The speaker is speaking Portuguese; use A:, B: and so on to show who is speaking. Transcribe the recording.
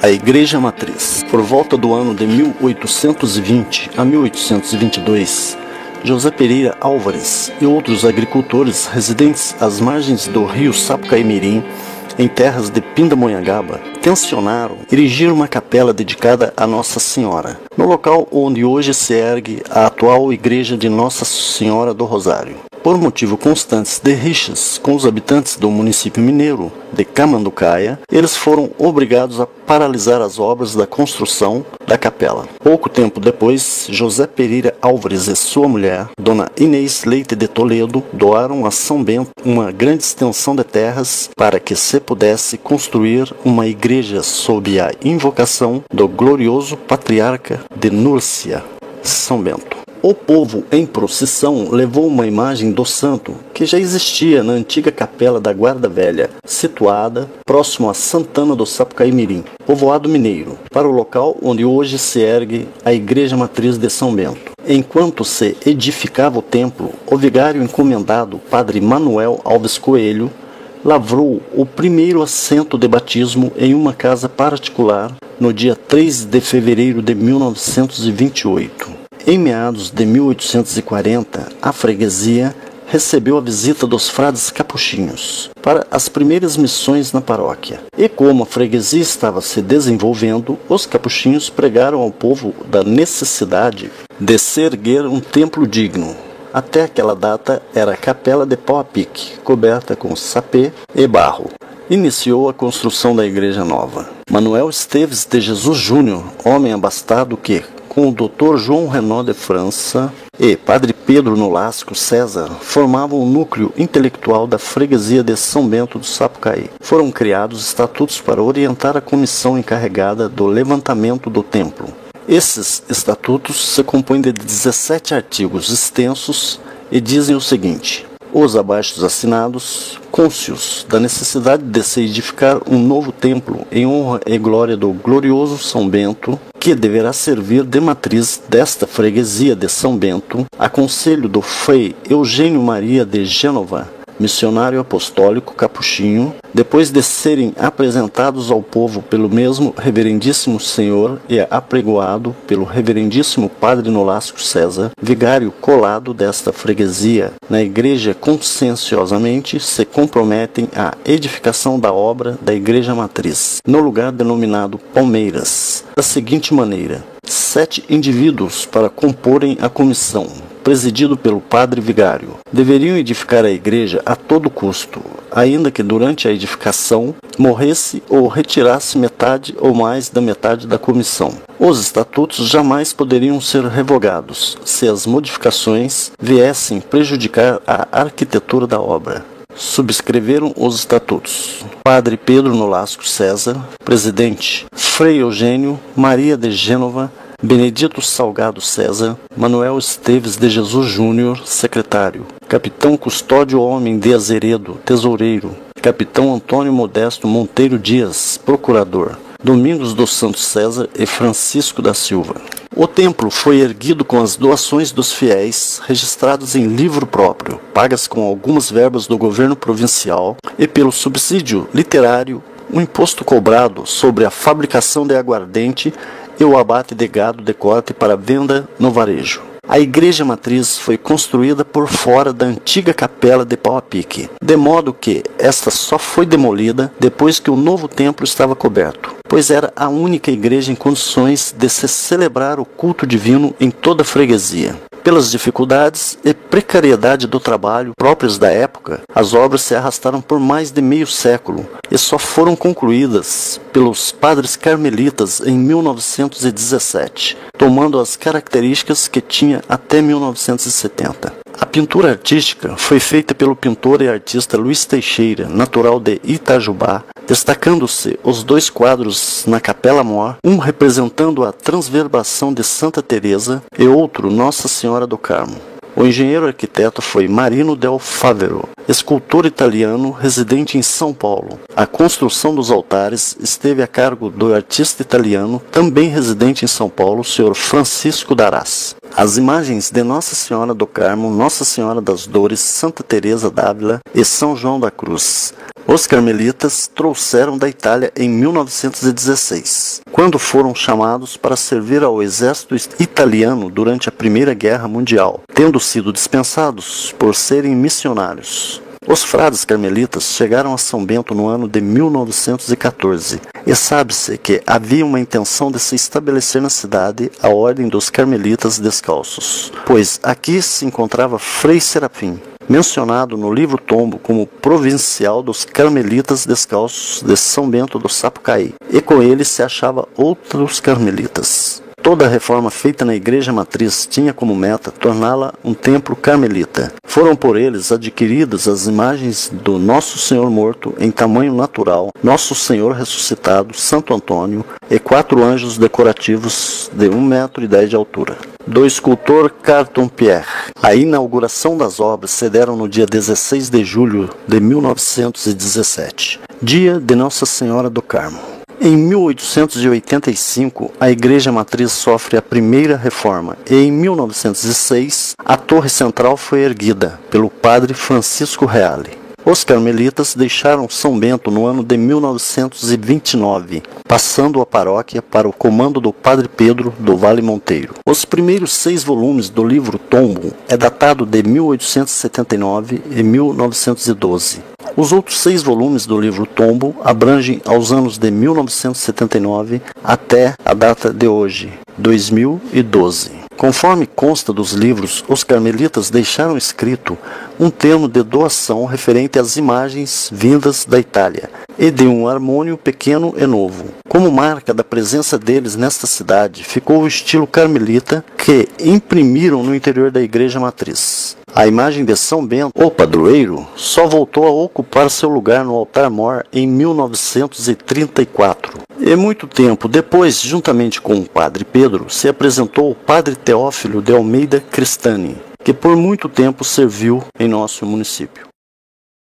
A: A Igreja Matriz. Por volta do ano de 1820 a 1822, José Pereira Álvares e outros agricultores residentes às margens do rio Sapucaí-Mirim, em terras de Pindamonhangaba, tencionaram erigir uma capela dedicada a Nossa Senhora, no local onde hoje se ergue a atual Igreja de Nossa Senhora do Rosário. Por motivo constantes de rixas com os habitantes do município mineiro de Camanducaia, eles foram obrigados a paralisar as obras da construção da capela. Pouco tempo depois, José Pereira Álvares e sua mulher, Dona Inês Leite de Toledo, doaram a São Bento uma grande extensão de terras para que se pudesse construir uma igreja sob a invocação do glorioso patriarca de Núrcia, São Bento. O povo, em procissão, levou uma imagem do santo, que já existia na antiga capela da Guarda Velha, situada próximo a Santana do Sapucaí-Mirim, povoado mineiro, para o local onde hoje se ergue a Igreja Matriz de São Bento. Enquanto se edificava o templo, o vigário encomendado, Padre Manuel Alves Coelho, lavrou o primeiro assento de batismo em uma casa particular no dia 3 de fevereiro de 1928. Em meados de 1840, a freguesia recebeu a visita dos frades capuchinhos para as primeiras missões na paróquia. E como a freguesia estava se desenvolvendo, os capuchinhos pregaram ao povo da necessidade de se erguer um templo digno. Até aquela data era a capela de pau a pique, coberta com sapê e barro. Iniciou a construção da igreja nova. Manuel Esteves de Jesus Júnior, homem abastado que, com o Dr. João Renaud de França e Padre Pedro Nolasco César, formavam o núcleo intelectual da freguesia de São Bento do Sapucaí. Foram criados estatutos para orientar a comissão encarregada do levantamento do templo. Esses estatutos se compõem de 17 artigos extensos e dizem o seguinte: os abaixo assinados, cônscios da necessidade de se edificar um novo templo em honra e glória do glorioso São Bento, que deverá servir de matriz desta freguesia de São Bento, a conselho do Frei Eugênio Maria de Gênova, missionário apostólico capuchinho, depois de serem apresentados ao povo pelo mesmo reverendíssimo senhor e apregoado pelo reverendíssimo Padre Nolasco César, vigário colado desta freguesia, na igreja conscienciosamente se comprometem à edificação da obra da Igreja Matriz, no lugar denominado Palmeiras, da seguinte maneira: 7 indivíduos para comporem a comissão, presidido pelo padre vigário. Deveriam edificar a igreja a todo custo, ainda que durante a edificação morresse ou retirasse metade ou mais da metade da comissão. Os estatutos jamais poderiam ser revogados, se as modificações viessem prejudicar a arquitetura da obra. Subscreveram os estatutos Padre Pedro Nolasco César, presidente; Frei Eugênio Maria de Gênova, Benedito Salgado César, Manuel Esteves de Jesus Júnior, secretário; Capitão Custódio Homem de Azeredo, tesoureiro; Capitão Antônio Modesto Monteiro Dias, procurador; Domingos dos Santos César e Francisco da Silva. O templo foi erguido com as doações dos fiéis, registradas em livro próprio, pagas com algumas verbas do governo provincial e pelo subsídio literário, o imposto cobrado sobre a fabricação de aguardente e o abate de gado de corte para venda no varejo. A Igreja Matriz foi construída por fora da antiga capela de pau a pique, de modo que esta só foi demolida depois que o novo templo estava coberto, pois era a única igreja em condições de se celebrar o culto divino em toda a freguesia. Pelas dificuldades e precariedade do trabalho próprias da época, as obras se arrastaram por mais de meio século e só foram concluídas pelos padres carmelitas em 1917, tomando as características que tinha até 1970. A pintura artística foi feita pelo pintor e artista Luiz Teixeira, natural de Itajubá, destacando-se os 2 quadros na Capela Mor, um representando a Transverbação de Santa Teresa e outro Nossa Senhora do Carmo. O engenheiro arquiteto foi Marino del Favero, escultor italiano residente em São Paulo. A construção dos altares esteve a cargo do artista italiano, também residente em São Paulo, Sr. Francisco Darás. as imagens de Nossa Senhora do Carmo, Nossa Senhora das Dores, Santa Teresa d'Ávila e São João da Cruz. Os carmelitas trouxeram da Itália em 1916, quando foram chamados para servir ao exército italiano durante a Primeira Guerra Mundial, tendo sido dispensados por serem missionários. Os frades carmelitas chegaram a São Bento no ano de 1914 e sabe-se que havia uma intenção de se estabelecer na cidade a Ordem dos Carmelitas Descalços, pois aqui se encontrava Frei Serafim, mencionado no livro Tombo como provincial dos Carmelitas Descalços de São Bento do Sapucaí, e com ele se achava outros carmelitas. Toda a reforma feita na Igreja Matriz tinha como meta torná-la um templo carmelita. Foram por eles adquiridas as imagens do Nosso Senhor morto em tamanho natural, Nosso Senhor ressuscitado, Santo Antônio e 4 anjos decorativos de 1,10 m de altura. Do escultor Carton Pierre. A inauguração das obras se deram no dia 16 de julho de 1917, dia de Nossa Senhora do Carmo. Em 1885, a Igreja Matriz sofre a primeira reforma e em 1906, a torre central foi erguida pelo padre Francisco Reale. Os carmelitas deixaram São Bento no ano de 1929, passando a paróquia para o comando do Padre Pedro do Vale Monteiro. Os primeiros 6 volumes do livro Tombo é datado de 1879 e 1912. Os outros 6 volumes do livro Tombo abrangem aos anos de 1979 até a data de hoje, 2012. Conforme consta dos livros, os carmelitas deixaram escrito um termo de doação referente às imagens vindas da Itália e de um harmônio pequeno e novo. Como marca da presença deles nesta cidade, ficou o estilo carmelita que imprimiram no interior da Igreja Matriz. A imagem de São Bento, o padroeiro, só voltou a ocupar seu lugar no altar-mor em 1934. E muito tempo depois, juntamente com o Padre Pedro, se apresentou o Padre Teófilo de Almeida Cristani, que por muito tempo serviu em nosso município.